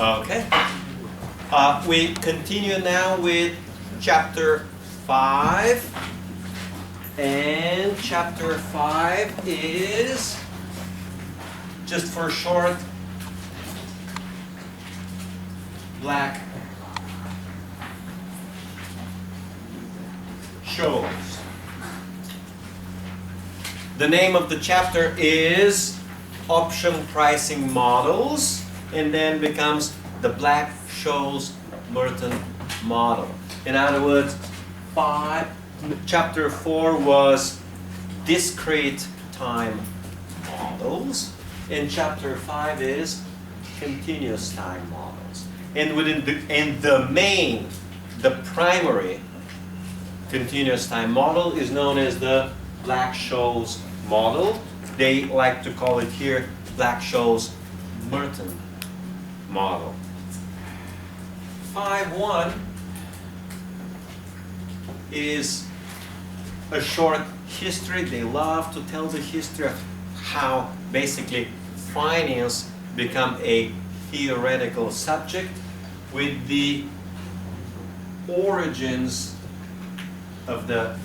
Okay. We continue now with chapter 5. And chapter 5 is, just for short, Black-Scholes. The name of the chapter is Option Pricing Models, and then becomes the Black-Scholes-Merton Model. In other words, chapter 4 was discrete time models, and chapter 5 is continuous time models. And within the primary continuous time model is known as the Black-Scholes model. They like to call it here Black-Scholes-Merton model. 5.1 is a short history. They love to tell the history of how basically finance become a theoretical subject with the origins of the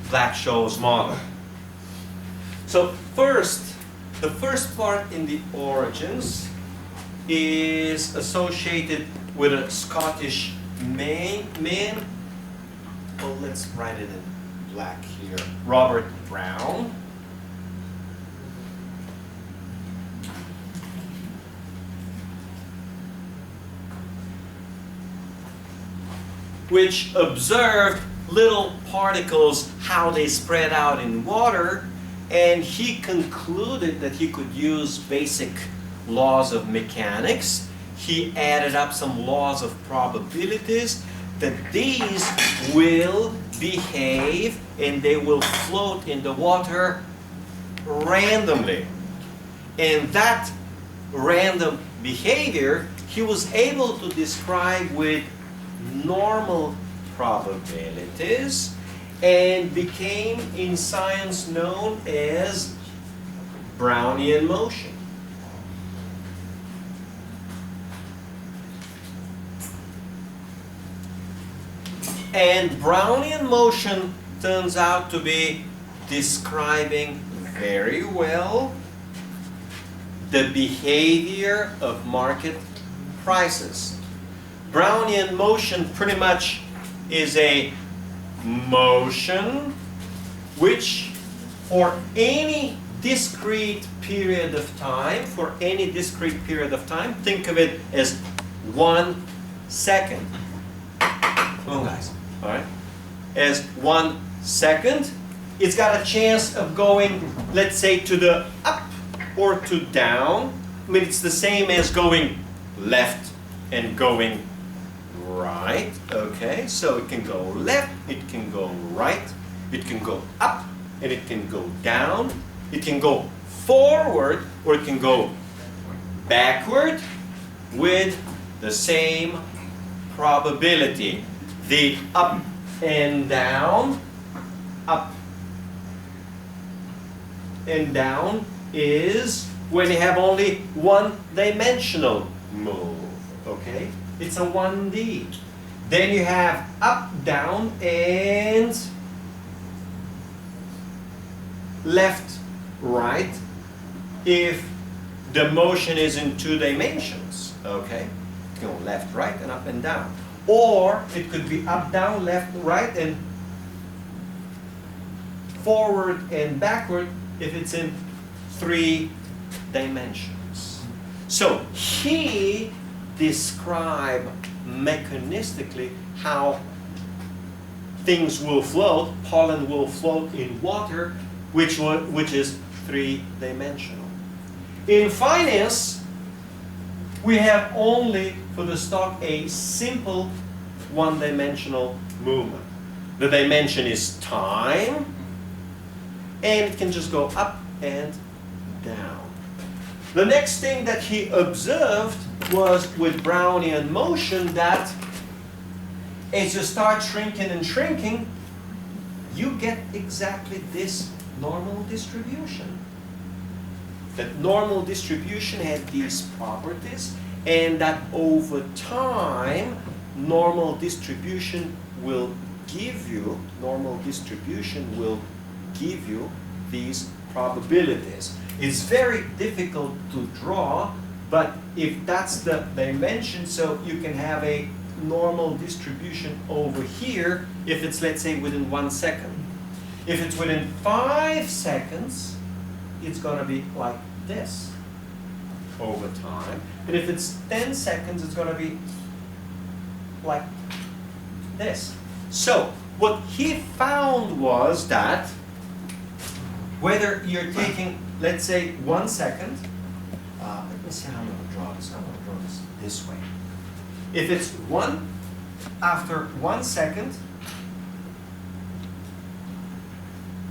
Black-Scholes model. So the first part in the origins is associated with a Scottish man. Well, let's write it in black here. Robert Brown. Which observed little particles, how they spread out in water, and he concluded that he could use basic laws of mechanics. He added up some laws of probabilities that these will behave and they will float in the water randomly. And that random behavior he was able to describe with normal probabilities and became in science known as Brownian motion. And Brownian motion turns out to be describing very well the behavior of market prices. Brownian motion pretty much is a motion which for any discrete period of time, think of it as 1 second. Come on, guys. All right? As 1 second, it's got a chance of going, let's say, to the up or to down. I mean, it's the same as going left and going right. Okay, so it can go left, it can go right, it can go up, and it can go down. It can go forward or it can go backward with the same probability. The up and down is when you have only one-dimensional move, okay? It's a 1D. Then you have up, down, and left, right, if the motion is in 2 dimensions, okay? You can go left, right, and up and down. Or it could be up, down, left, right, and forward and backward if it's in 3 dimensions. So he described mechanistically how things will float, pollen will float in water, which is 3-dimensional. In finance, we have only for the stock a simple 1-dimensional movement. The dimension is time, and it can just go up and down. The next thing that he observed was with Brownian motion that as you start shrinking and shrinking, you get exactly this normal distribution. that normal distribution had these properties, and that over time, normal distribution will give you these probabilities. It's very difficult to draw, but if that's the dimension, so you can have a normal distribution over here if it's, let's say, within 1 second. If it's within 5 seconds, it's going to be like this over time. And if it's 10 seconds, it's going to be like this. So what he found was that whether you're taking, let's say, 1 second, let me see how I'm going to draw this. I'm going to draw this way. If it's after 1 second,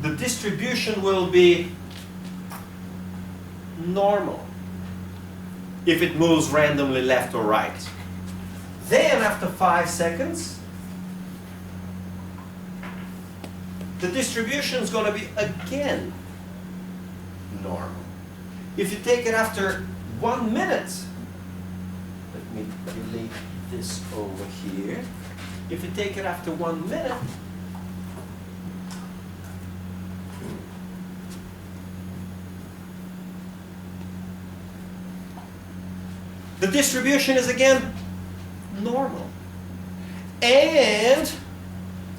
the distribution will be normal if it moves randomly left or right. Then after 5 seconds, the distribution is going to be again normal. If you take it after 1 minute, let me delete this over here. If you take it after 1 minute, the distribution is again normal. And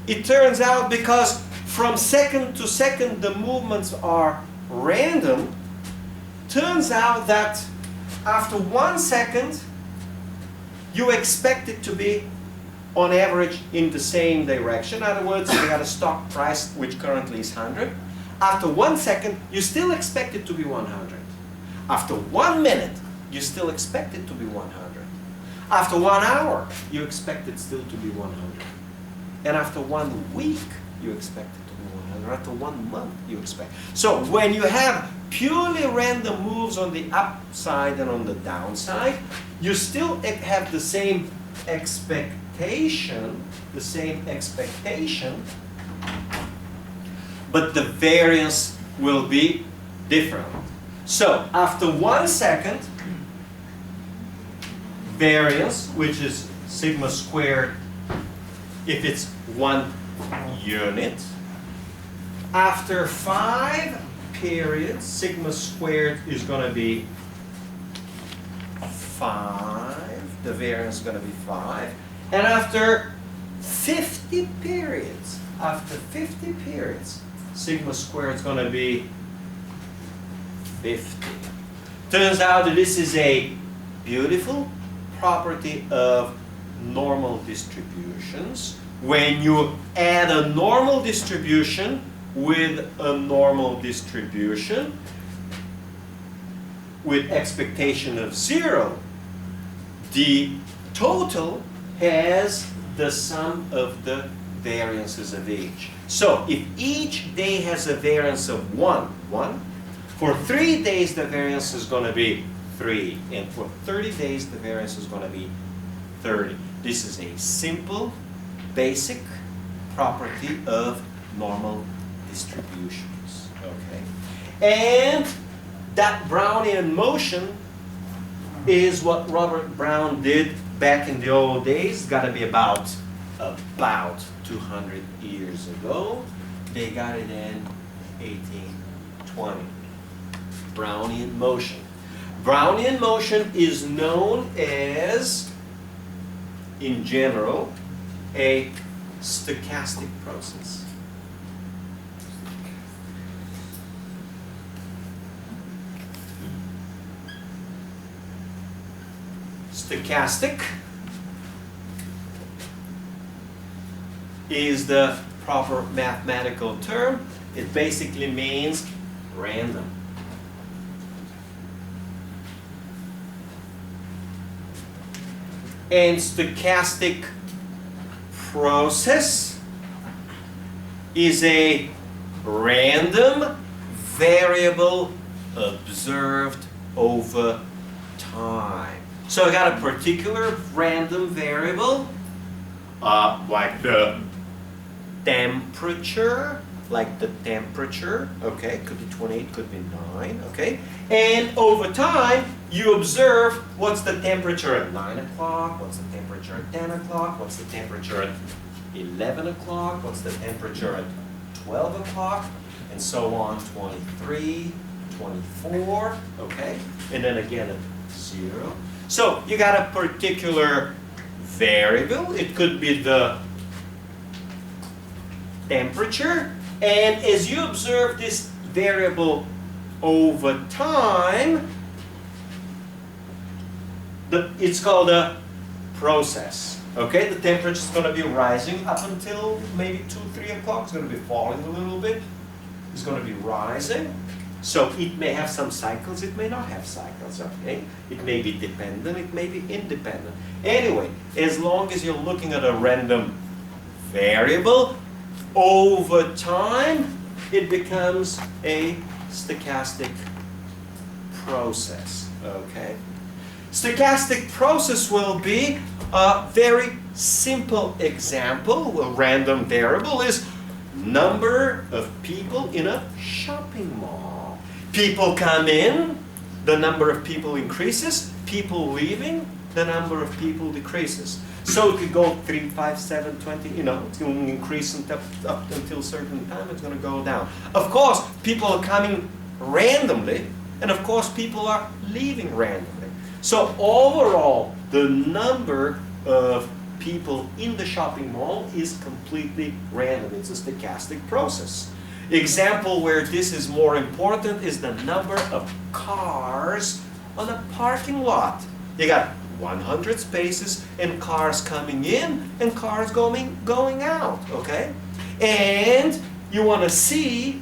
it turns out, because from second to second the movements are random, turns out that after 1 second you expect it to be on average in the same direction. In other words, we got a stock price which currently is 100. After 1 second you still expect it to be 100. After 1 minute you still expect it to be 100. After 1 hour you expect it still to be 100. And after 1 week you expect it to be 100. After 1 month you expect. So when you have purely random moves on the upside and on the downside, you still have the same expectation, but the variance will be different. So after 1 second, variance, which is sigma squared if it's 1 unit. After 5 periods, sigma squared is going to be 5. The variance is going to be 5. And after 50 periods, sigma squared is going to be 50. Turns out that this is a beautiful property of normal distributions. When you add a normal distribution with a normal distribution with expectation of 0, the total has the sum of the variances of each. So if each day has a variance of 1, for 3 days the variance is going to be 3, and for 30 days the variance is going to be 30. This is a simple, basic property of normal distributions. Okay, and that Brownian motion is what Robert Brown did back in the old days. It's got to be about 200 years ago. They got it in 1820. Brownian motion. Brownian motion is known as, in general, a stochastic process. Stochastic is the proper mathematical term. It basically means random. And stochastic process is a random variable observed over time. So I got a particular random variable, like the temperature like the temperature, okay, could be 28, could be 9, okay? And over time, you observe what's the temperature at 9 o'clock, what's the temperature at 10 o'clock, what's the temperature at 11 o'clock, what's the temperature at 12 o'clock, and so on, 23, 24, okay? And then again at 0. So you got a particular variable. It could be the temperature. And as you observe this variable over time, it's called a process. Okay, the temperature is going to be rising up until maybe 2, 3 o'clock. It's going to be falling a little bit. It's going to be rising. So it may have some cycles, it may not have cycles, okay? It may be dependent, it may be independent. Anyway, as long as you're looking at a random variable, over time, it becomes a stochastic process, okay? Stochastic process will be a very simple example. A random variable is number of people in a shopping mall. People come in, the number of people increases. People leaving, the number of people decreases. So it could go 3, 5, 7, 20, you know, it's going to increase up until a certain time, it's going to go down. Of course, people are coming randomly, and of course, people are leaving randomly. So overall, the number of people in the shopping mall is completely random. It's a stochastic process. Example where this is more important is the number of cars on a parking lot. You got 100 spaces and cars coming in and cars going out, okay? And you want to see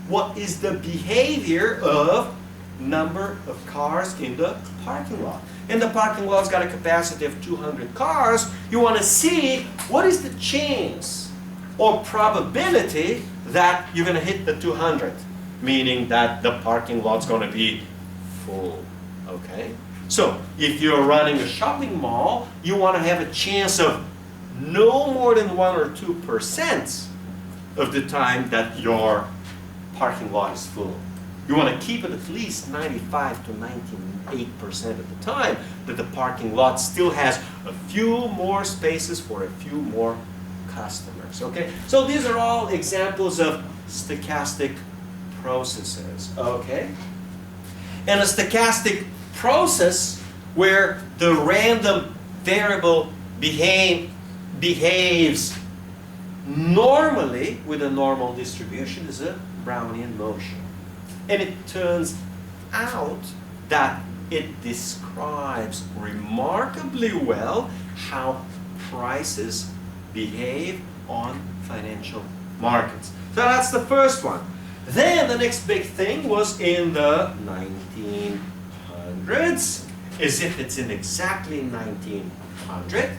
what is the behavior of number of cars in the parking lot. And the parking lot's got a capacity of 200 cars. You want to see what is the chance or probability that you're going to hit the 200, meaning that the parking lot's going to be full, okay? So if you're running a shopping mall, you want to have a chance of no more than 1 or 2% of the time that your parking lot is full. You want to keep it at least 95 to 98% of the time that the parking lot still has a few more spaces for a few more customers, okay? So these are all examples of stochastic processes, okay? And a stochastic process where the random variable behaves normally with a normal distribution is a Brownian motion. And it turns out that it describes remarkably well how prices behave on financial markets. So that's the first one. Then the next big thing was in the 1900s, as if it's in exactly 1900.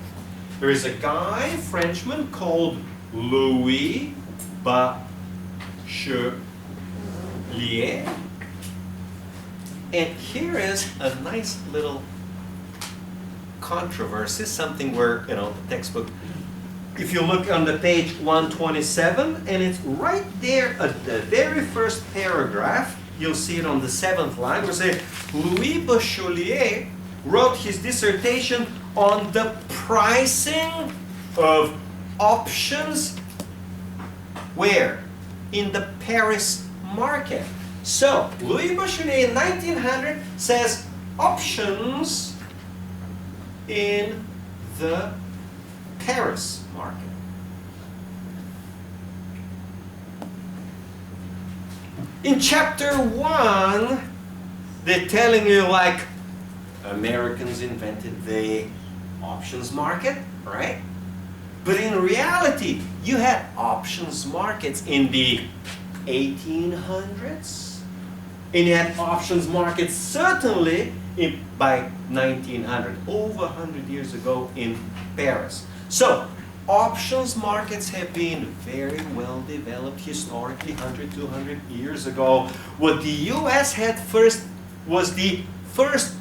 There is a guy, Frenchman, called Louis Bachelier. And here is a nice little controversy, something where, you know, the textbook, if you look on the page 127, and it's right there at the very first paragraph, you'll see it on the 7th line, where it says, Louis Bachelier wrote his dissertation on the pricing of options, where? In the Paris market. So, Louis Bachelier in 1900 says options in the Paris market. In chapter 1, they're telling you like Americans invented the options market, right? But in reality, you had options markets in the 1800s, and you had options markets certainly by 1900, over 100 years ago in Paris. So, options markets have been very well developed historically, 100, 200 years ago. What the US had first was the first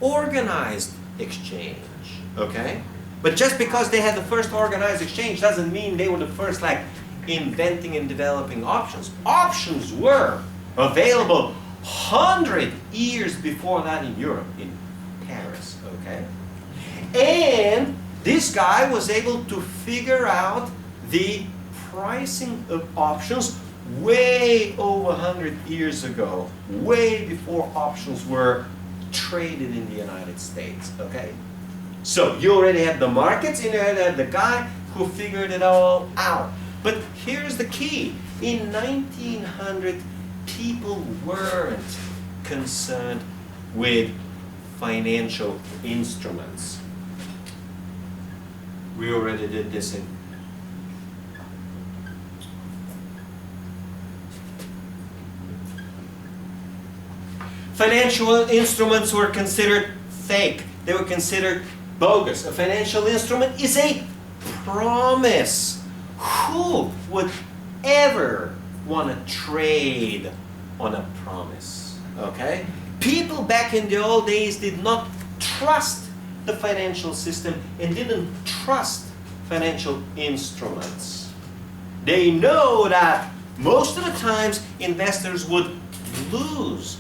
organized exchange, okay? But just because they had the first organized exchange doesn't mean they were the first, like, inventing and developing options. Options were available 100 years before that in Europe, in Paris, okay? And this guy was able to figure out the pricing of options way over 100 years ago, way before options were traded in the United States, okay? So you already had the markets, and you already had the guy who figured it all out. But here's the key. In 1900, people weren't concerned with financial instruments. We already did this in financial instruments were considered fake. They were considered bogus. A financial instrument is a promise. Who would ever want to trade on a promise? Okay? People back in the old days did not trust the financial system and didn't trust financial instruments. They know that most of the times investors would lose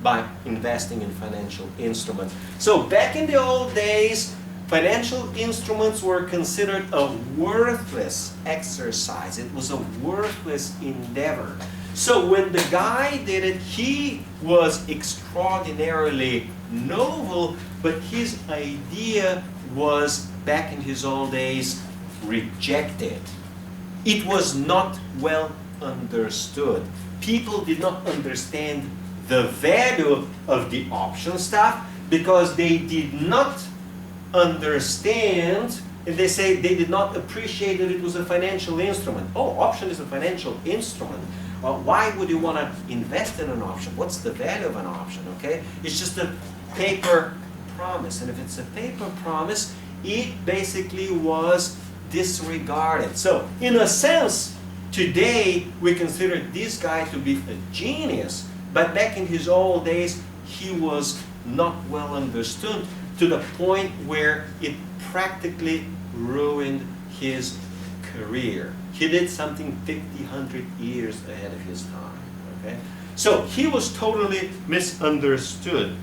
by investing in financial instruments. So back in the old days, financial instruments were considered a worthless exercise. It was a worthless endeavor. So when the guy did it, he was extraordinarily novel, but his idea was, back in his old days, rejected. It was not well understood. People did not understand the value of the option stuff because they did not understand, and they say they did not appreciate that it was a financial instrument. Oh, option is a financial instrument. Well, why would you want to invest in an option? What's the value of an option, okay? It's just a paper promise. And if it's a paper promise, it basically was disregarded. So, in a sense, today we consider this guy to be a genius. But back in his old days, he was not well understood to the point where it practically ruined his career. He did something 50, 100 years ahead of his time. Okay? So he was totally misunderstood.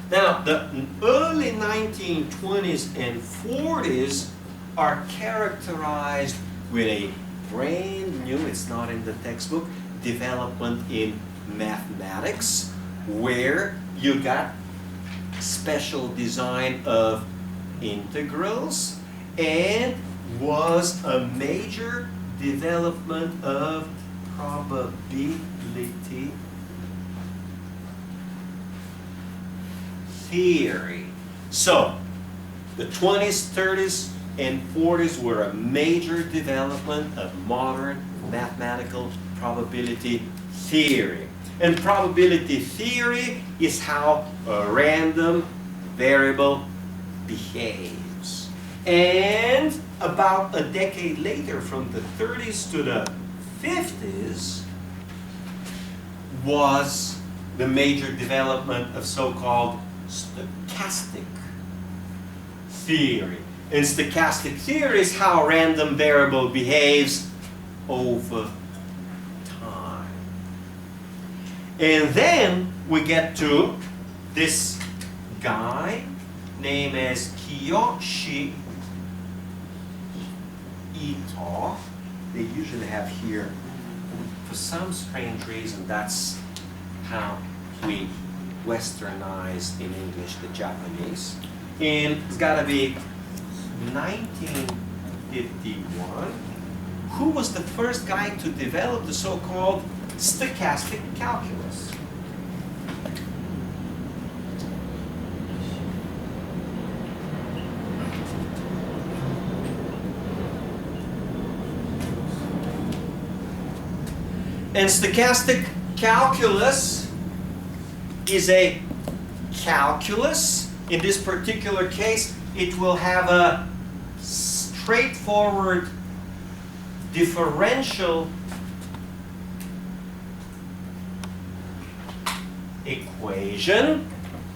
Now, the early 1920s and 40s are characterized with a brand new, it's not in the textbook, development in mathematics, where you got special design of integrals, and was a major development of probability theory. So, the 20s, 30s, and 40s were a major development of modern mathematical probability theory. And probability theory is how a random variable behaves. And about a decade later, from the 30s to the 50s, was the major development of so-called stochastic theory. And stochastic theory is how a random variable behaves over time. And then we get to this guy named as Kiyoshi Ito. They usually have here, for some strange reason, that's how we westernized in English the Japanese. And it's got to be 1951. Who was the first guy to develop the so-called stochastic calculus? And stochastic calculus is a calculus. In this particular case, it will have a straightforward differential equation.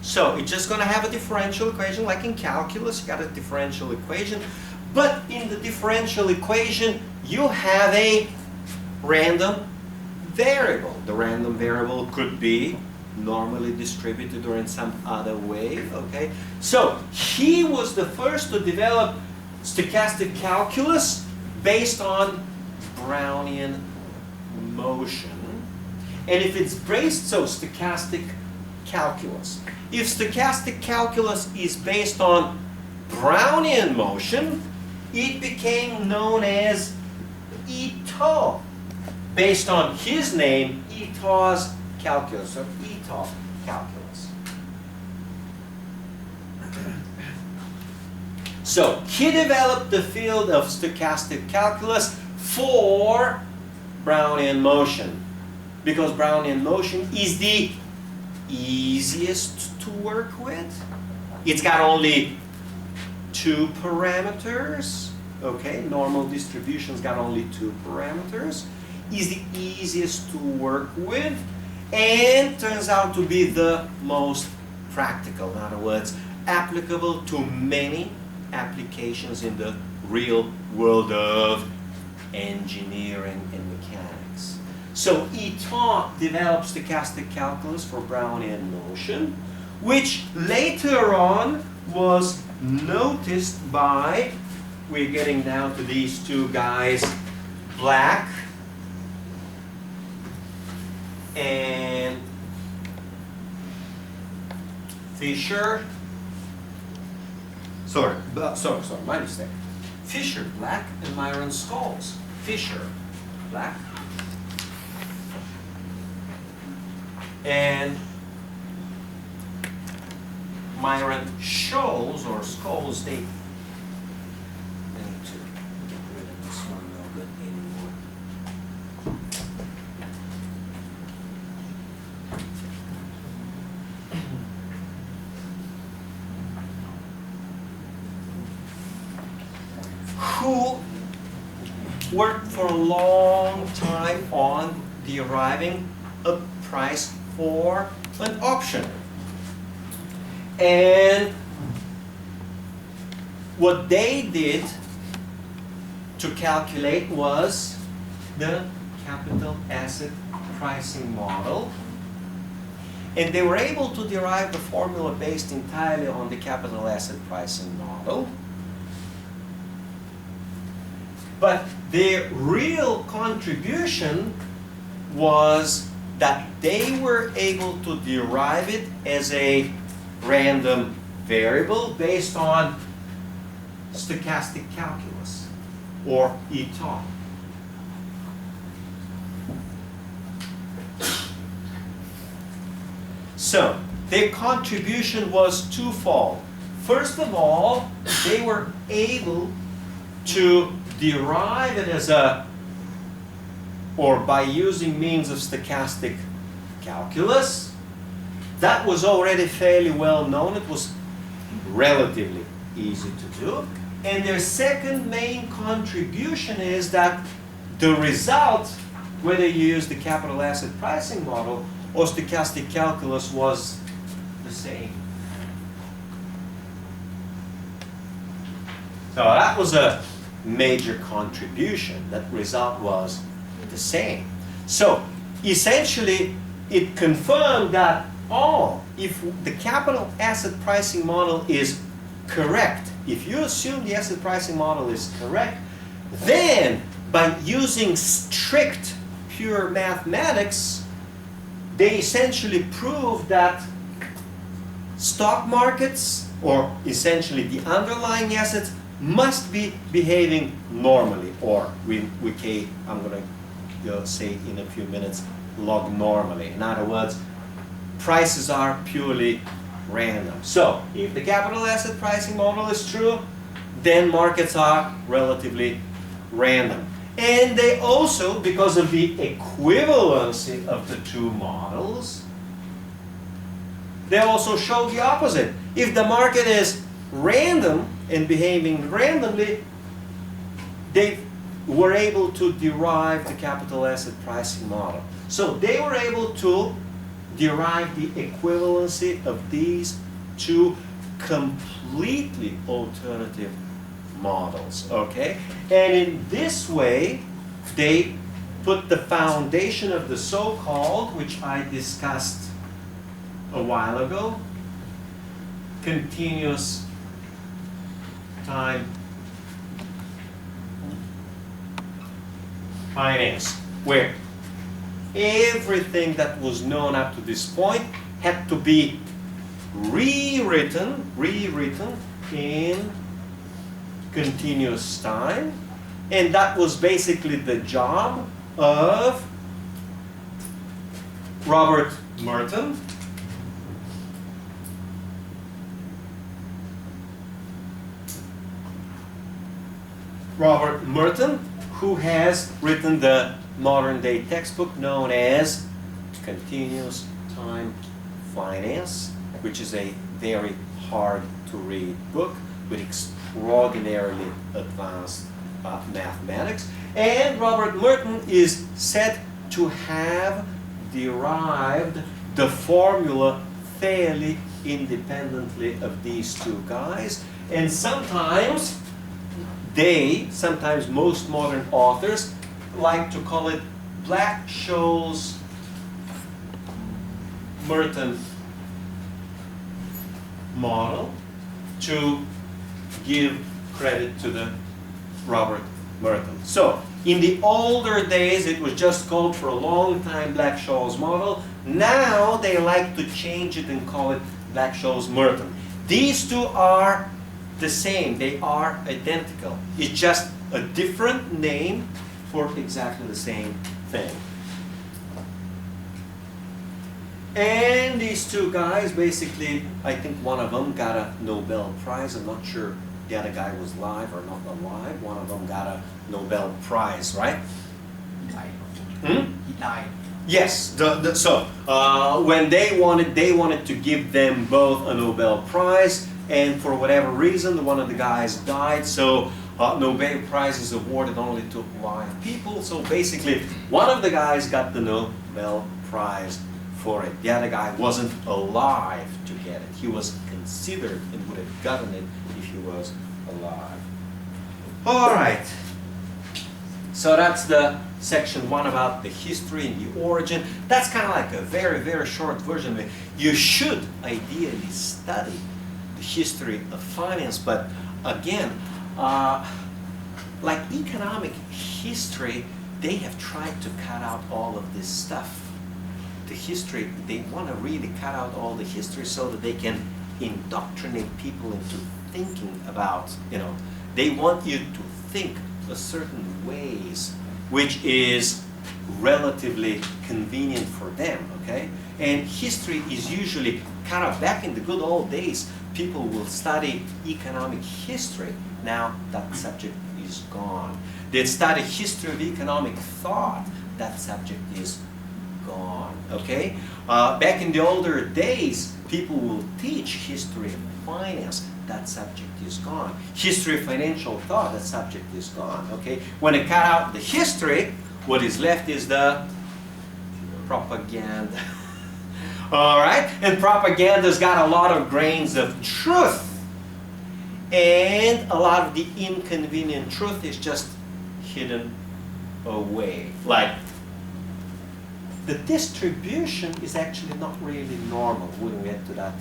So it's just going to have a differential equation, like in calculus, you got a differential equation. But in the differential equation, you have a random variable. The random variable could be normally distributed or in some other way, okay? So he was the first to develop stochastic calculus based on Brownian motion. And if it's based, so stochastic calculus. If stochastic calculus is based on Brownian motion, it became known as Ito, based on his name, Ito's calculus, or Ito calculus. So he developed the field of stochastic calculus for Brownian motion, because Brownian motion is the easiest to work with. It's got only 2 parameters. Okay, normal distribution's got only 2 parameters. Is the easiest to work with, and turns out to be the most practical. In other words, applicable to many applications in the real world of engineering and mechanics. So Ito developed stochastic calculus for Brownian motion, which later on was noticed by, we're getting down to these 2 guys, Black and Fisher. Sorry, my mistake. Fisher, Black, and Myron-Scholes. Fisher, Black, and Myron-Scholes, or Scholes, they need to get rid of this one, no good anymore. Who worked for a long time on deriving a price for an option. And what they did to calculate was the capital asset pricing model. And they were able to derive the formula based entirely on the capital asset pricing model. But their real contribution was that they were able to derive it as a random variable based on stochastic calculus, or Ito. So their contribution was twofold. First of all, they were able to derive it as a, or by using means of stochastic calculus. That was already fairly well known. It was relatively easy to do. And their second main contribution is that the result, whether you use the capital asset pricing model or stochastic calculus, was the same. So that was a major contribution. That result was the same. So essentially it confirmed that, if the capital asset pricing model is correct, if you assume the asset pricing model is correct, then by using strict pure mathematics, they essentially proved that stock markets, or essentially the underlying assets, must be behaving normally, or I'm going to say in a few minutes, lognormally. In other words, prices are purely random. So if the capital asset pricing model is true, then markets are relatively random. And they also, because of the equivalency of the 2 models, they also show the opposite. If the market is random and behaving randomly, they were able to derive the capital asset pricing model. So they were able to derive the equivalency of these 2 completely alternative models, okay? And in this way, they put the foundation of the so-called, which I discussed a while ago, continuous time finance, where everything that was known up to this point had to be rewritten in continuous time, and that was basically the job of Robert Merton. Robert Merton, who has written the modern-day textbook known as Continuous Time Finance, which is a very hard-to-read book with extraordinarily advanced mathematics. And Robert Merton is said to have derived the formula fairly independently of these two guys. And sometimes most modern authors like to call it Black-Scholes-Merton Model to give credit to the Robert Merton. So, in the older days, it was just called for a long time Black-Scholes Model. Now they like to change it and call it Black-Scholes-Merton. These two are the same. They are identical. It's just a different name for exactly the same thing. And these two guys, basically, I think one of them got a Nobel Prize. I'm not sure the other guy was alive or not alive. One of them got a Nobel Prize, right? He died. He died. Yes. When they wanted to give them both a Nobel Prize, and for whatever reason, one of the guys died. So Nobel Prize is awarded only to live people. So basically, one of the guys got the Nobel Prize for it. The other guy wasn't alive to get it. He was considered and would have gotten it if he was alive. All right. So that's the section 1 about the history and the origin. That's kind of like a very, very short version of it. You should ideally study the history of finance, but again, like economic history, they have tried to cut out all of this stuff. The history, they want to really cut out all the history so that they can indoctrinate people into thinking about, they want you to think a certain ways which is relatively convenient for them, okay? And history is usually cut out. Back in the good old days, people will study economic history. Now that subject is gone. They'd study history of economic thought. That subject is gone, okay? Back in the older days, people will teach history of finance. That subject is gone. History of financial thought, that subject is gone, okay? When they cut out the history, what is left is the propaganda. All right? And propaganda's got a lot of grains of truth. And a lot of the inconvenient truth is just hidden away. Like, the distribution is actually not really normal. We'll get to that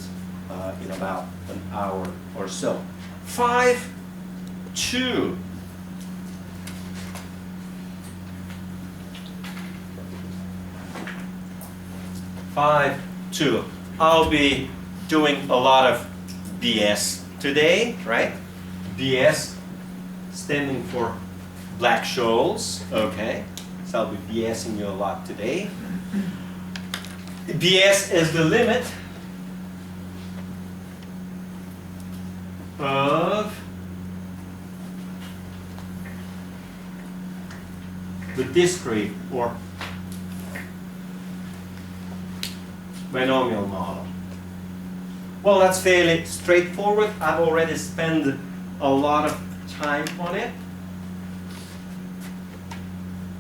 in about an hour or so. 5.2. I'll be doing a lot of BS today, right? BS standing for Black-Scholes, okay? So I'll be BSing you a lot today. BS is the limit of the discrete or binomial model. Well, that's fairly straightforward. I've already spent a lot of time on it.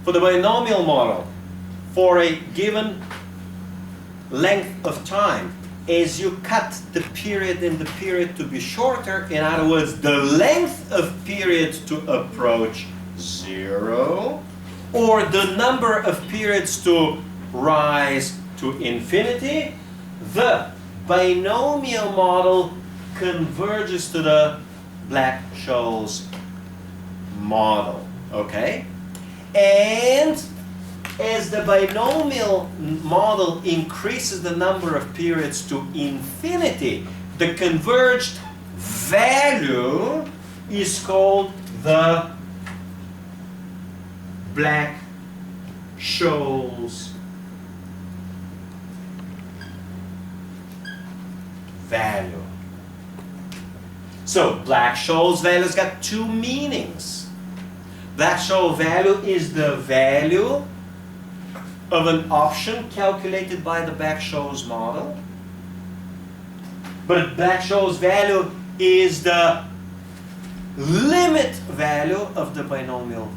For the binomial model, for a given length of time, as you cut the period in the period to be shorter, in other words, the length of periods to approach 0, or the number of periods to rise to infinity, the binomial model converges to the Black-Scholes model, okay? And as the binomial model increases the number of periods to infinity, the converged value is called the Black-Scholes value. So Black-Scholes value's got two meanings. Black-Scholes value is the value of an option calculated by the Black-Scholes model. But Black-Scholes value is the limit value of the binomial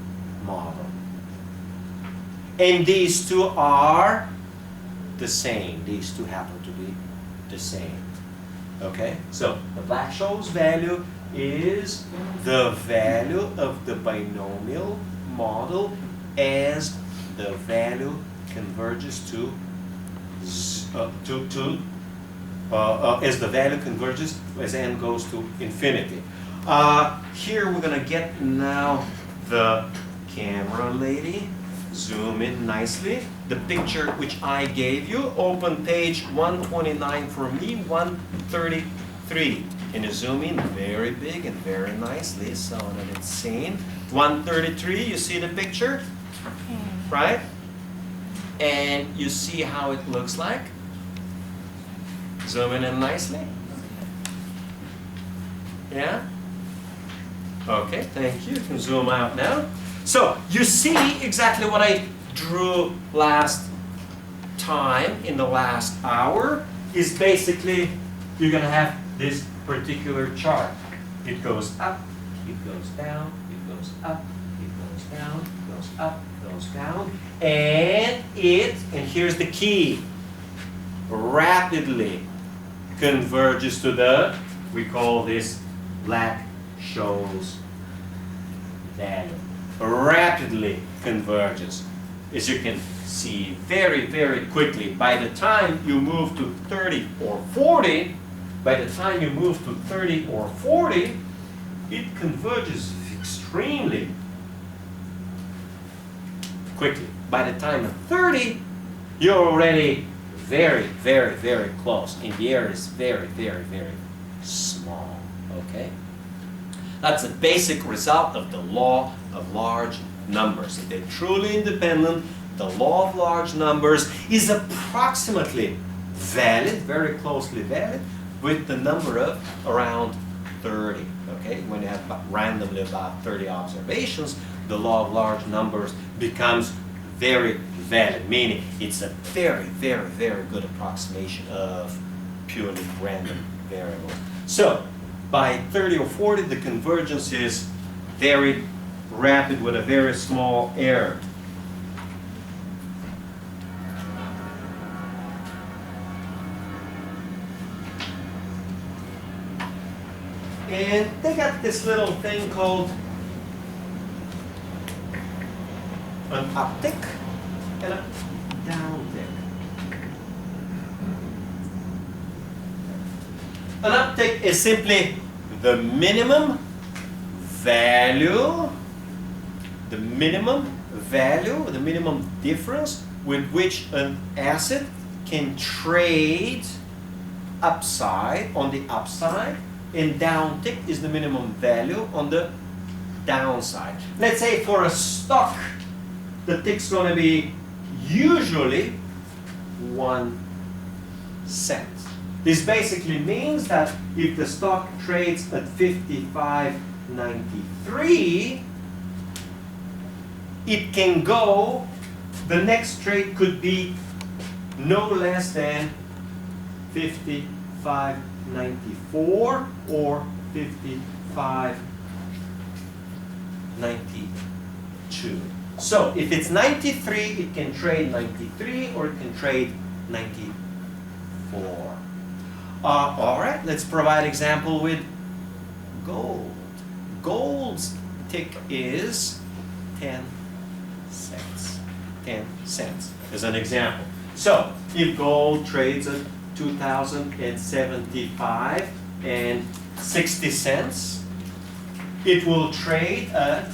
model. And these two are the same. These two happen to be the same. Okay? So the Black-Scholes value is the value of the binomial model as the value converges to as the value converges as n goes to infinity. Here we're going to get now the camera lady. Zoom in nicely. The picture which I gave you, open page 129 for me, 133. Can you zoom in very big and very nicely so that it's seen? 133, you see the picture? Right? And you see how it looks like? Zoom in nicely. Yeah? Okay, thank you. You can zoom out now. So, you see exactly what I drew last time in the last hour is basically you're going to have this particular chart. It goes up, it goes down, it goes up, it goes down, it goes up, it goes down, and here's the key, rapidly converges to the, we call this Black-Scholes value. Rapidly converges. As you can see very, very quickly, by the time you move to 30 or 40, it converges extremely quickly. By the time of 30, you're already very, very, very close. And the error is very, very, very small. Okay? That's a basic result of the law of large numbers. If they're truly independent, the law of large numbers is approximately valid, very closely valid, with the number of around 30. Okay? When you have randomly about 30 observations, the law of large numbers becomes very valid, meaning it's a very, very, very good approximation of purely random variables. So, by 30 or 40, the convergence is very rapid with a very small error. And they got this little thing called an uptick and a downtick. An uptick is simply the minimum value, the minimum difference with which an asset can trade upside, on the upside, and downtick is the minimum value on the downside. Let's say for a stock, the tick's going to be usually 1 cent. This basically means that if the stock trades at 55.93, it can go, the next trade could be no less than 55.94 or 55.92. So if it's 93, it can trade 93 or it can trade 94. All right, let's provide example with gold. Gold's tick is 10 cents. 10 cents as an example. So if gold trades at 2,075 and 60 cents, it will trade at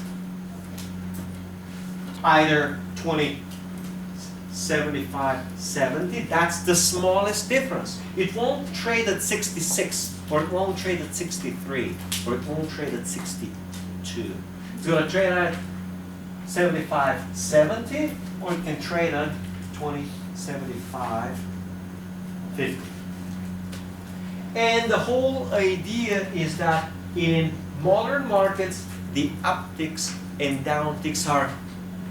either 20.7570. That's the smallest difference. It won't trade at 66, or it won't trade at 63, or it won't trade at 62. It's going to trade at 75.70, or it can trade at 20.7550. And the whole idea is that in modern markets, the upticks and downticks are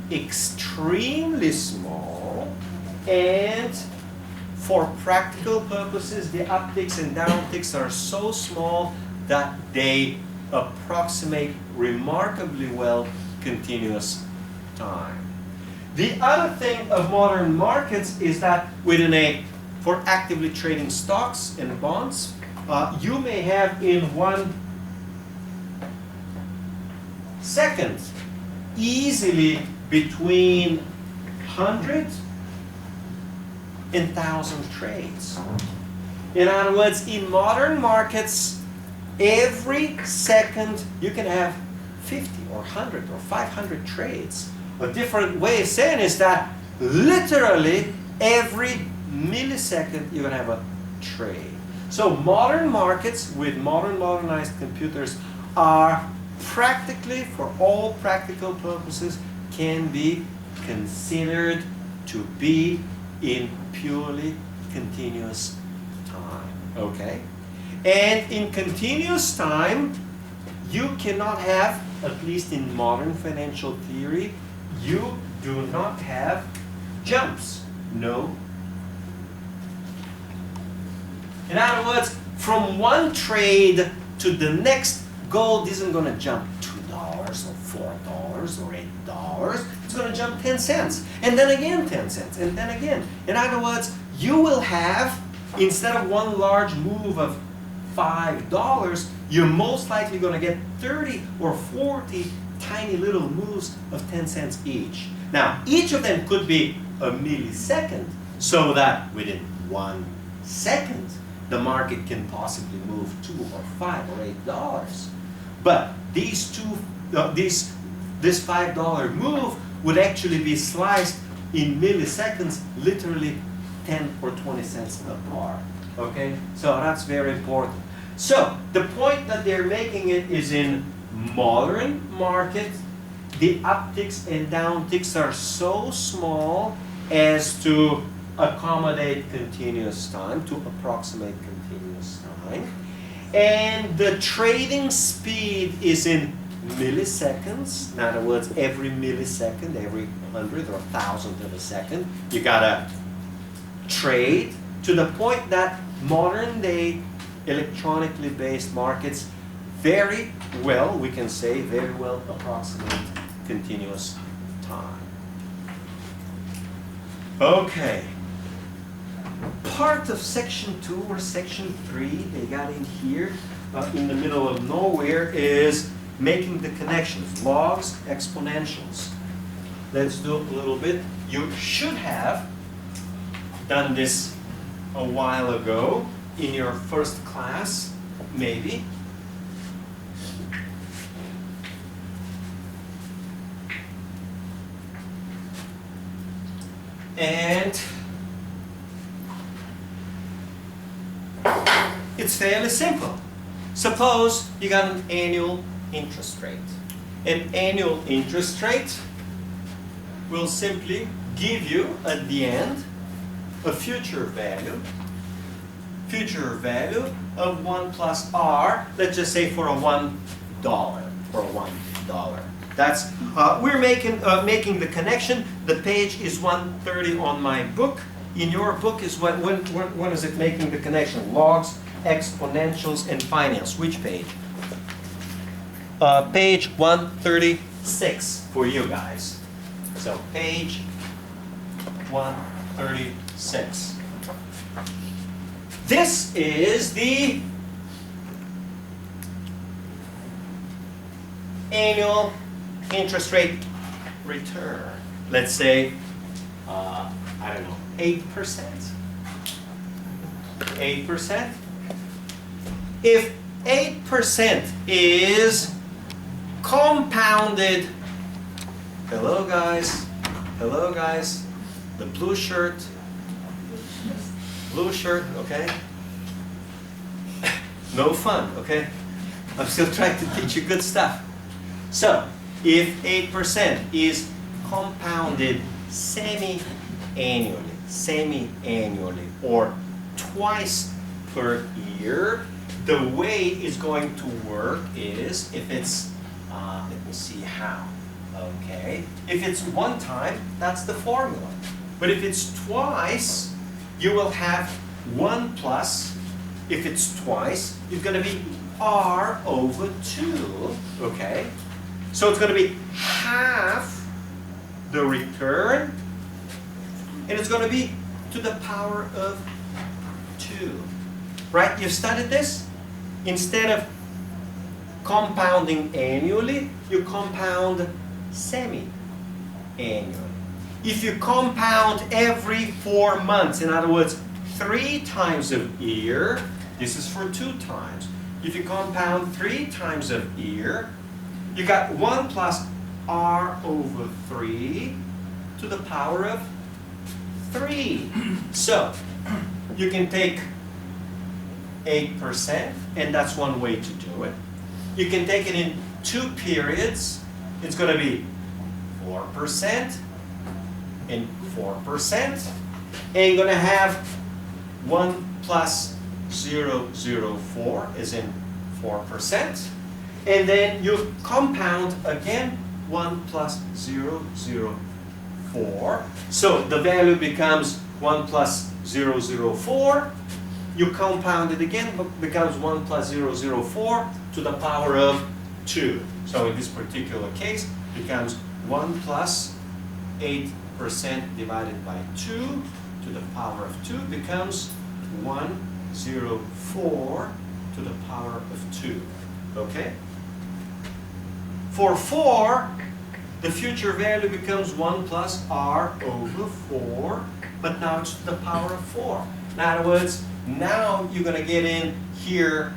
extremely small, and for practical purposes, the upticks and downticks are so small that they approximate remarkably well continuous time. The other thing of modern markets is that for actively trading stocks and bonds, you may have in 1 second easily between 100 and 1,000 trades. In other words, in modern markets, every second you can have 50 or 100 or 500 trades. A different way of saying is that literally every millisecond you're going to have a trade. So modern markets with modernized computers are practically, for all practical purposes, can be considered to be in purely continuous time. Okay? And in continuous time, you cannot have, at least in modern financial theory, you do not have jumps. No. In other words, from one trade to the next, gold isn't going to jump $2 or $4 or $8. It's going to jump 10 cents. And then again 10 cents. And then again. In other words, you will have, instead of one large move of $5, you're most likely going to get 30 or 40 tiny little moves of 10 cents each. Now, each of them could be a millisecond, so that within 1 second, the market can possibly move $2 or $5 or $8. But this $5 move would actually be sliced in milliseconds, literally 10 or 20 cents apart. Okay, so that's very important. So the point that they're making it is in modern market, the upticks and downticks are so small as to accommodate continuous time, to approximate continuous time. And the trading speed is in milliseconds. In other words, every millisecond, every 100th or 1,000th of a second, you gotta trade, to the point that modern day electronically based markets very well, we can say, very well approximate continuous time. Okay. Part of section 2 or section 3 they got in here in the middle of nowhere is making the connections, logs, exponentials. Let's do a little bit. You should have done this a while ago in your first class, maybe. And it's fairly simple. Suppose you got an annual interest rate. An annual interest rate will simply give you, at the end, a future value of 1 plus R, let's just say for a $1, for a $1. That's, we're making the connection. The page is 130 on my book. In your book is when is it making the connection? Logs, exponentials, and finance. Which page? Page 136 for you guys. So page 136. this is the annual interest rate return. Let's say, I don't know, 8%. 8%. If 8% is compounded, hello guys, the blue shirt, okay? No fun, okay? I'm still trying to teach you good stuff. So, if 8% is compounded semi-annually, or twice per year, the way it's going to work is if it's, let me see how, okay? If it's one time, that's the formula. But if it's twice, you will have 1 plus, if it's twice, it's going to be r over 2, okay? So it's going to be half the return, and it's going to be to the power of 2. Right? You've studied this? Instead of compounding annually, you compound semi-annually. If you compound every 4 months, in other words, 3 times a year, this is for 2 times. If you compound 3 times a year, you got 1 plus r over 3 to the power of 3. So, you can take 8%, and that's one way to do it. You can take it in 2 periods. It's going to be 4% and 4%. And you're going to have 1 plus 004 is in 4%. And then you compound again 1 plus 004. So the value becomes 1 plus 004. You compound it again, becomes 1 plus 004 to the power of 2. So in this particular case, it becomes 1 plus 8% divided by 2 to the power of 2 becomes 104 to the power of 2. Okay? For 4, the future value becomes 1 plus r over 4, but now it's to the power of 4. In other words, now you're going to get in here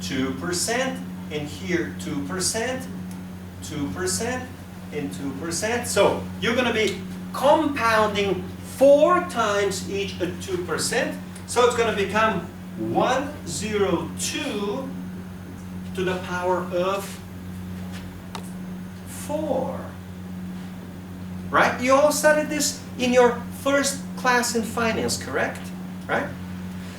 2%, and here 2%, 2%, and 2%. So you're going to be compounding 4 times each at 2%. So it's going to become 102 to the power of 4. Right? You all studied this in your first class in finance, correct? Right?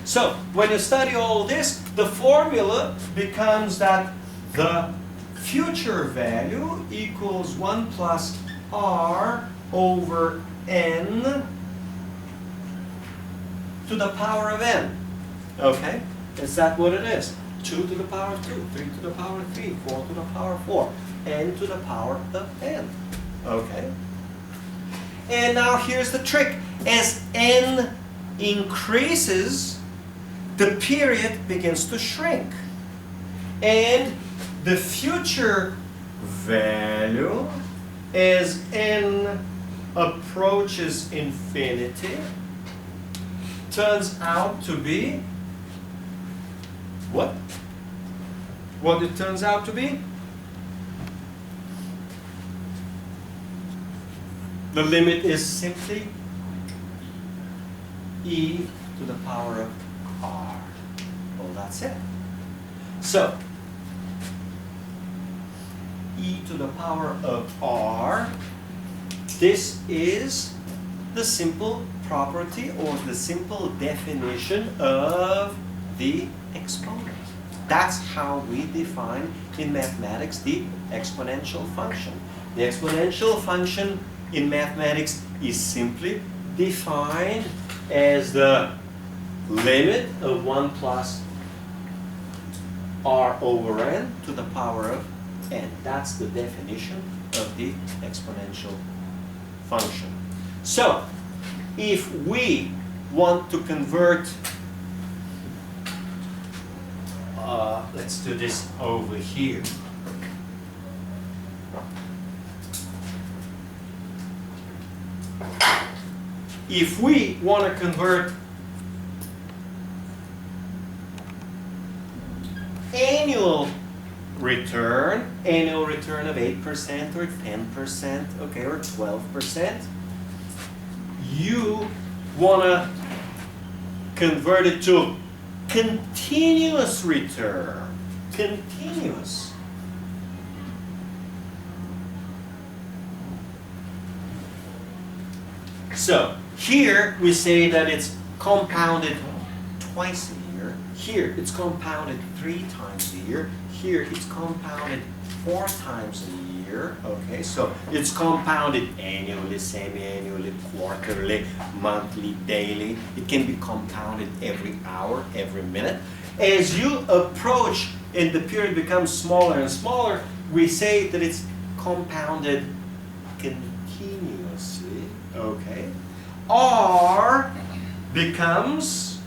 So, when you study all this, the formula becomes that the future value equals 1 plus r over n to the power of n. Okay? Is that what it is? 2 to the power of 2, 3 to the power of 3, 4 to the power of 4, n to the power of n. Okay? And now here's the trick. As n increases, the period begins to shrink. And the future value, as n approaches infinity, turns out to be what? What it turns out to be? The limit is simply e to the power of r. Well, that's it. So, e to the power of r, this is the simple property or the simple definition of the exponent. That's how we define in mathematics the exponential function. The exponential function in mathematics is simply defined as the limit of 1 plus r over n to the power of n. That's the definition of the exponential function. So, if we want to convert let's do this over here. If we want to convert annual return of 8% or 10%, okay, or 12%, you want to convert it to continuous return. Continuous. So here we say that it's compounded twice a year. Here it's compounded 3 times a year. Here it's compounded 4 times a year. Okay, so it's compounded annually, semi-annually, quarterly, monthly, daily. It can be compounded every hour, every minute. As you approach and the period becomes smaller and smaller, we say that it's compounded continuously. Okay, R becomes,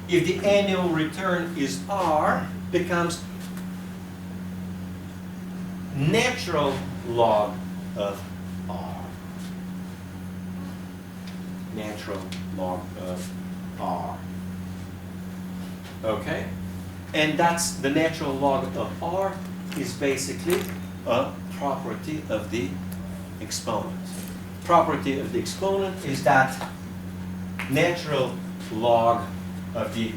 if the annual return is R, becomes natural log of R. Natural log of R. Okay? And that's the natural log of R is basically a property of the exponent. Property of the exponent is that natural log of the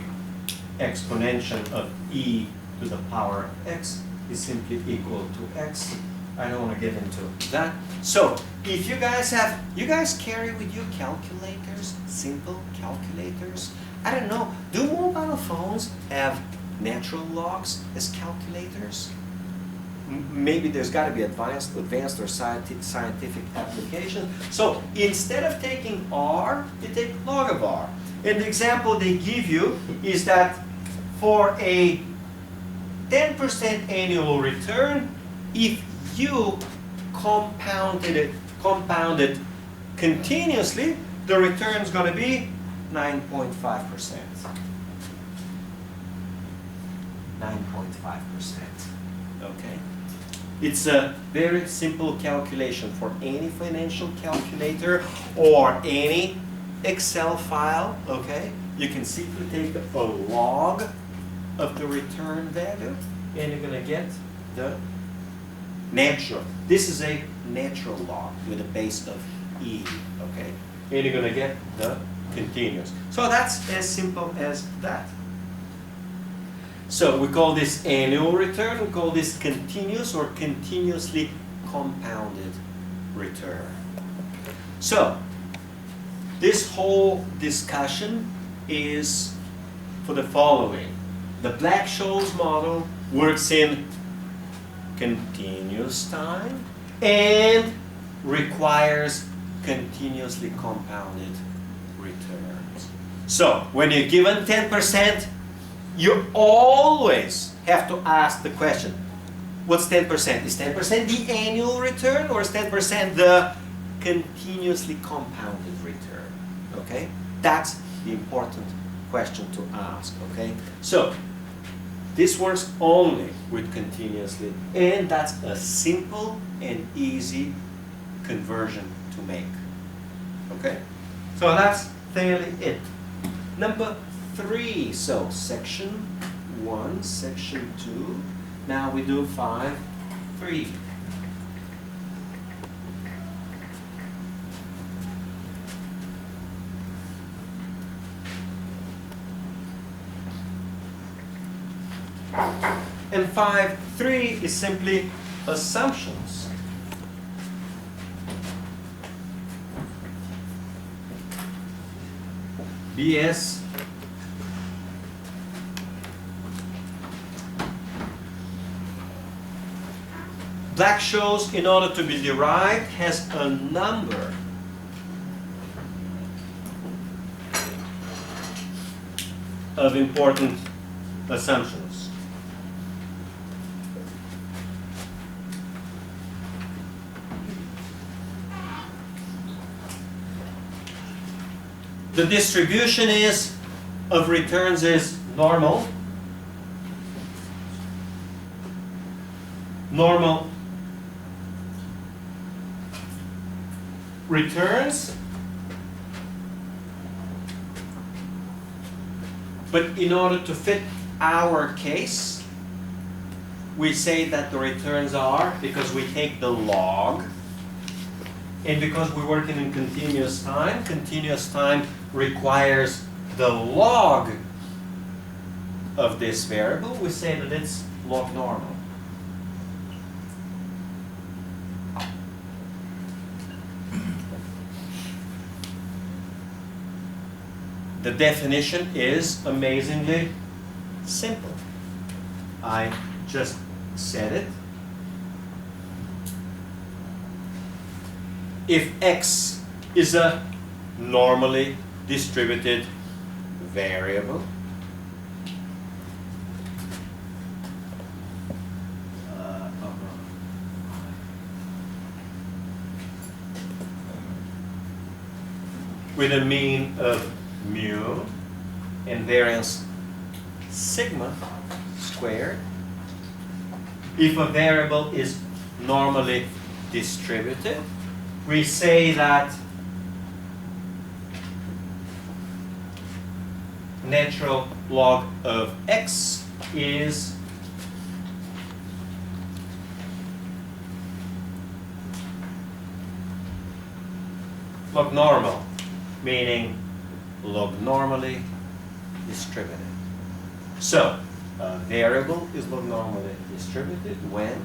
exponential of e to the power of x is simply equal to x. I don't want to get into that. So if you guys carry with you calculators, simple calculators? I don't know, do mobile phones have natural logs as calculators? Maybe there's got to be advanced or scientific application. So instead of taking R, you take log of R. And the example they give you is that for a 10% annual return, if you compounded continuously, the return is going to be 9.5%. 9.5%. Okay? It's a very simple calculation for any financial calculator or any Excel file, okay? You can simply take a log of the return value and you're going to get the natural. This is a natural log with a base of e, okay? And you're going to get the continuous. So that's as simple as that. So we call this annual return, we call this continuous or continuously compounded return. So this whole discussion is for the following. The Black-Scholes model works in continuous time and requires continuously compounded returns. So when you're given 10%, you always have to ask the question, what's 10%? Is 10% the annual return or is 10% the continuously compounded return? Okay? That's the important question to ask. Okay? So this works only with continuously, and that's a simple and easy conversion to make. Okay? So that's fairly it. Number 3, so section 1, section 2. Now we do 5, 3. And 5.3 is simply assumptions. BS Black-Scholes, in order to be derived, has a number of important assumptions. The distribution of returns is normal. Normal returns, but in order to fit our case, we say that the returns are, because we take the log, and because we're working in continuous time requires the log of this variable, we say that it's log normal. The definition is amazingly simple. I just said it. If x is a normally distributed variable, with a mean of mu and variance sigma squared, if a variable is normally distributed, we say that natural log of x is log normal, meaning log normally distributed. So a variable is log normally distributed when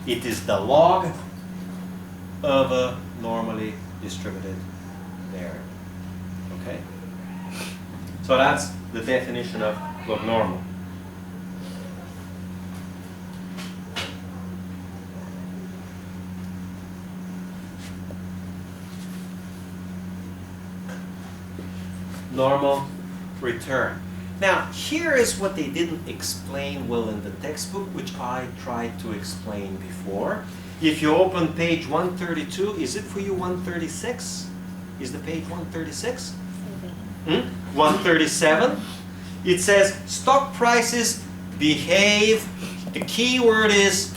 it is the log of a normally distributed variable. Okay? So that's the definition of log normal. Normal return. Now, here is what they didn't explain well in the textbook, which I tried to explain before. If you open page 132, is it for you 136? Is the page 136? 137. It says stock prices behave, the key word is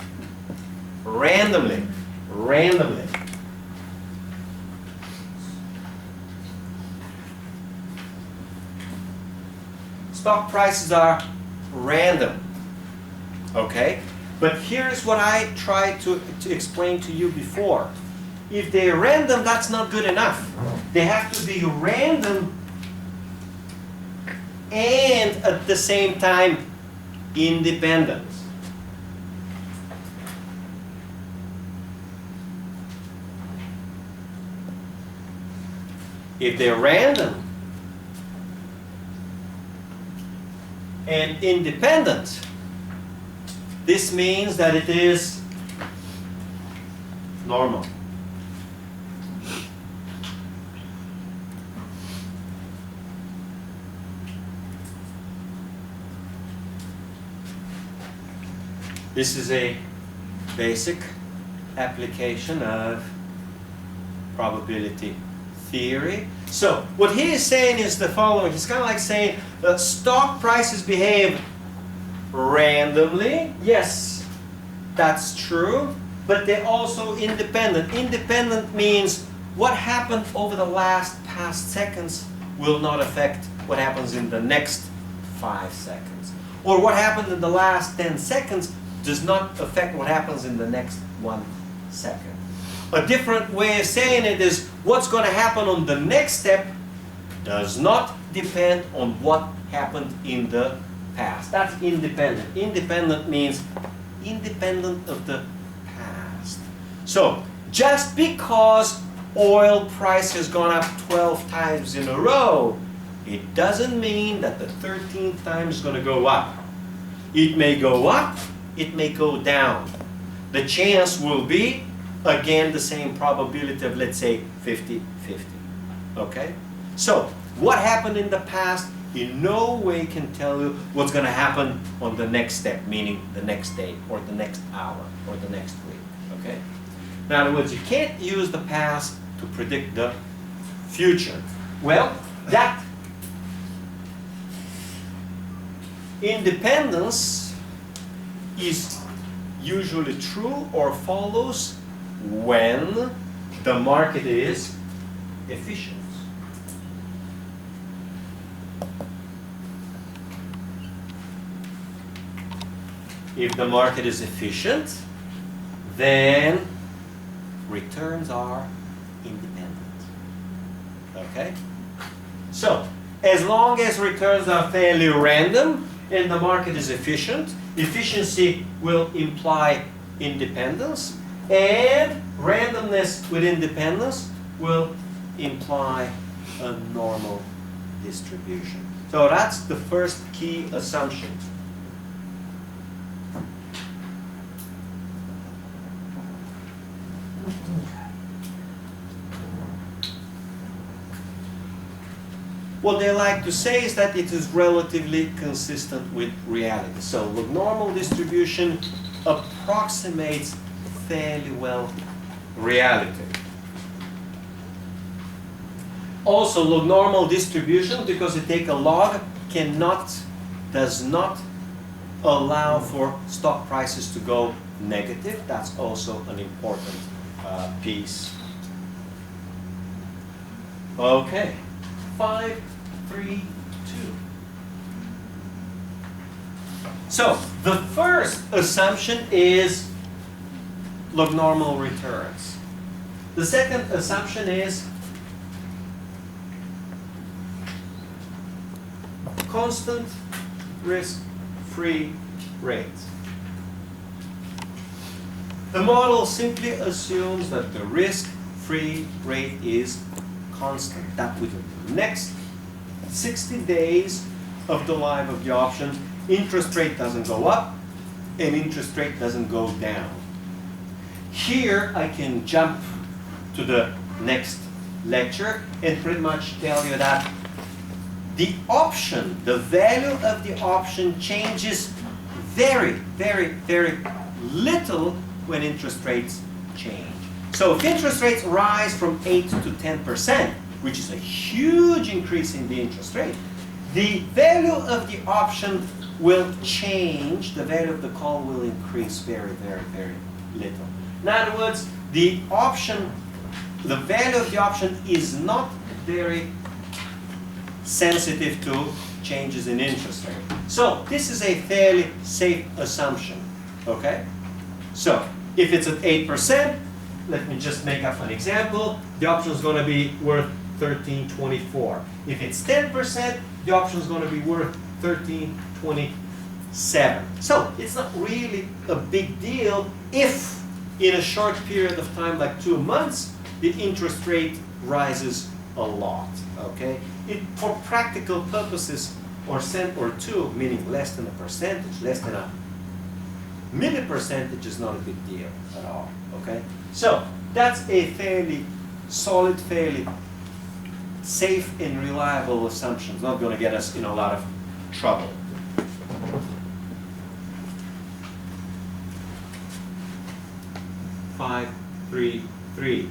randomly. Randomly. Stock prices are random. Okay? But here's what I tried to explain to you before. If they're random, that's not good enough. They have to be random and at the same time independent. If they're random and independent, this means that it is normal. This is a basic application of probability theory. So what he is saying is the following. He's kind of like saying that stock prices behave randomly. Yes, that's true, but they're also independent. Independent means what happened over the past seconds will not affect what happens in the next 5 seconds. Or what happened in the last 10 seconds does not affect what happens in the next 1 second. A different way of saying it is what's going to happen on the next step does not depend on what happened in the past. That's independent. Independent means independent of the past. So just because oil price has gone up 12 times in a row, it doesn't mean that the 13th time is going to go up. It may go up, it may go down. The chance will be, again, the same probability of, let's say, 50-50. Okay? So, what happened in the past in no way can tell you what's going to happen on the next step, meaning the next day, or the next hour, or the next week. Okay? Now, in other words, you can't use the past to predict the future. Well, that Independence is usually true or follows when the market is efficient. If the market is efficient, then returns are independent. Okay? So, as long as returns are fairly random and the market is efficient, efficiency will imply independence, and randomness with independence will imply a normal distribution. So that's the first key assumption. What they like to say is that it is relatively consistent with reality. So lognormal distribution approximates fairly well reality. Also, lognormal distribution, because it takes a log, does not allow for stock prices to go negative. That's also an important piece. Okay, 5, 3, 2. So the first assumption is lognormal returns. The second assumption is constant risk-free rate. The model simply assumes that the risk-free rate is constant. That within the next 60 days of the life of the option, interest rate doesn't go up and interest rate doesn't go down. Here I can jump to the next lecture and pretty much tell you that the option, the value of the option changes very, very, very little when interest rates change. So if interest rates rise from 8 to 10%, which is a huge increase in the interest rate, the value of the option will change, the value of the call will increase very, very, very little. In other words, the option, the value of the option is not very sensitive to changes in interest rate. So this is a fairly safe assumption, okay? So if it's at 8%, let me just make up an example, the option is going to be worth 13.24. If it's 10%, the option is going to be worth 13.27. So it's not really a big deal if in a short period of time, like 2 months, the interest rate rises a lot, okay? For practical purposes, or cent or two, meaning less than a percentage, less than a milli-percentage is not a big deal at all, okay? So that's a fairly solid, fairly safe and reliable assumption. It's not going to get us in a lot of trouble. Five, 3, 3.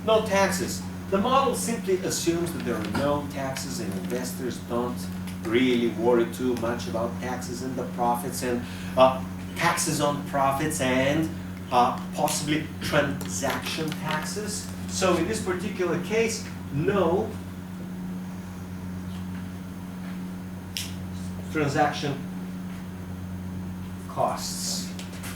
No taxes. The model simply assumes that there are no taxes and investors don't really worry too much about taxes and the profits and taxes on profits and possibly transaction taxes. So in this particular case, no transaction costs.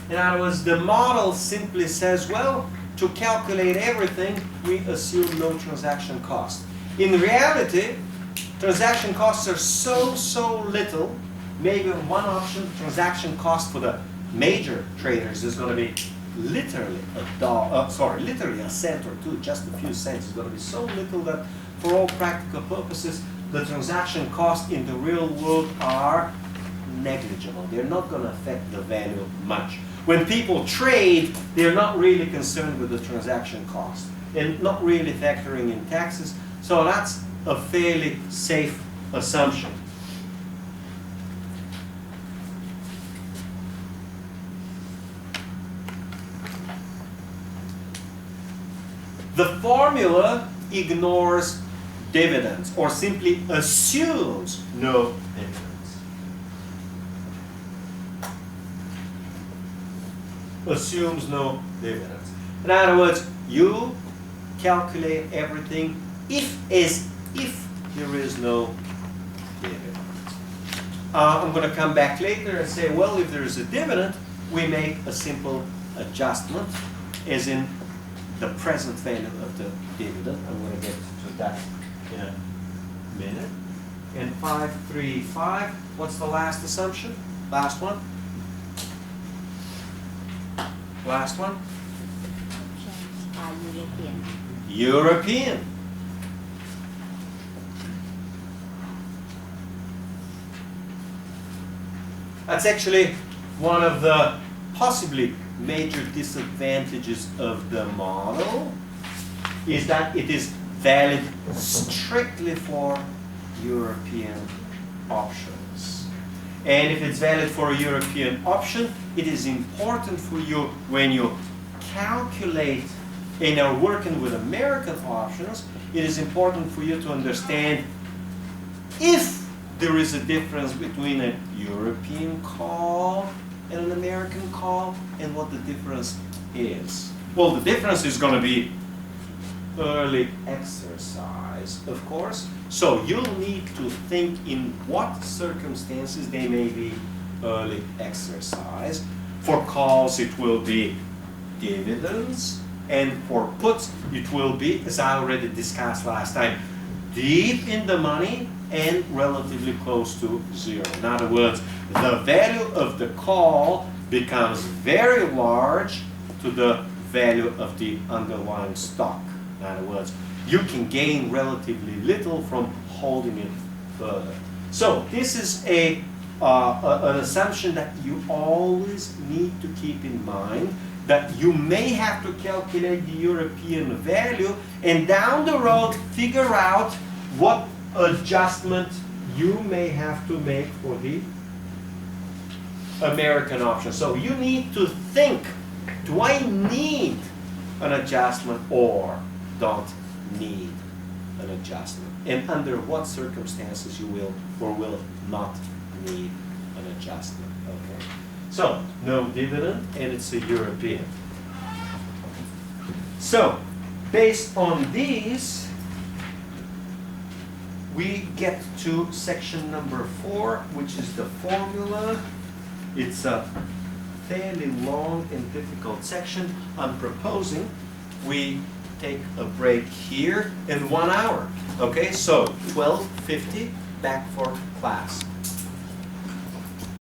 In other words, the model simply says, well, to calculate everything, we assume no transaction cost. In reality, transaction costs are so little. Maybe on one option, transaction cost for the major traders is going to be literally literally a cent or two, just a few cents. It's going to be so little that for all practical purposes, the transaction costs in the real world are negligible. They're not going to affect the value much. When people trade, they're not really concerned with the transaction cost and not really factoring in taxes. So that's a fairly safe assumption. The formula ignores dividends, or simply assumes no dividends. Assumes no dividends. In other words, you calculate everything as if there is no dividend. I'm going to come back later and say, well, if there is a dividend, we make a simple adjustment, as in the present value of the dividend. I'm going to get to that in a minute. And 535, what's the last assumption? Last one? Last one? European. European. That's actually one of the possibly major disadvantages of the model, is that it is valid strictly for European options. And if it's valid for a European option, it is important for you, when you calculate and are working with American options, it is important for you to understand if there is a difference between a European call and an American call, and what the difference is. Well, the difference is going to be early exercise, of course. So you'll need to think in what circumstances they may be early exercise. For calls, it will be dividends, and for puts, it will be, as I already discussed last time, deep in the money and relatively close to zero. In other words, the value of the call becomes very large to the value of the underlying stock. In other words, you can gain relatively little from holding it further. So this is an assumption that you always need to keep in mind, that you may have to calculate the European value and down the road figure out what adjustment you may have to make for the American option. So you need to think, do I need an adjustment or don't need an adjustment? And under what circumstances you will or will not need an adjustment. Okay. So no dividend, and it's a European. So based on these, we get to section number 4, which is the formula. It's a fairly long and difficult section. I'm proposing we take a break here in 1 hour. Okay, so 12:50, back for class.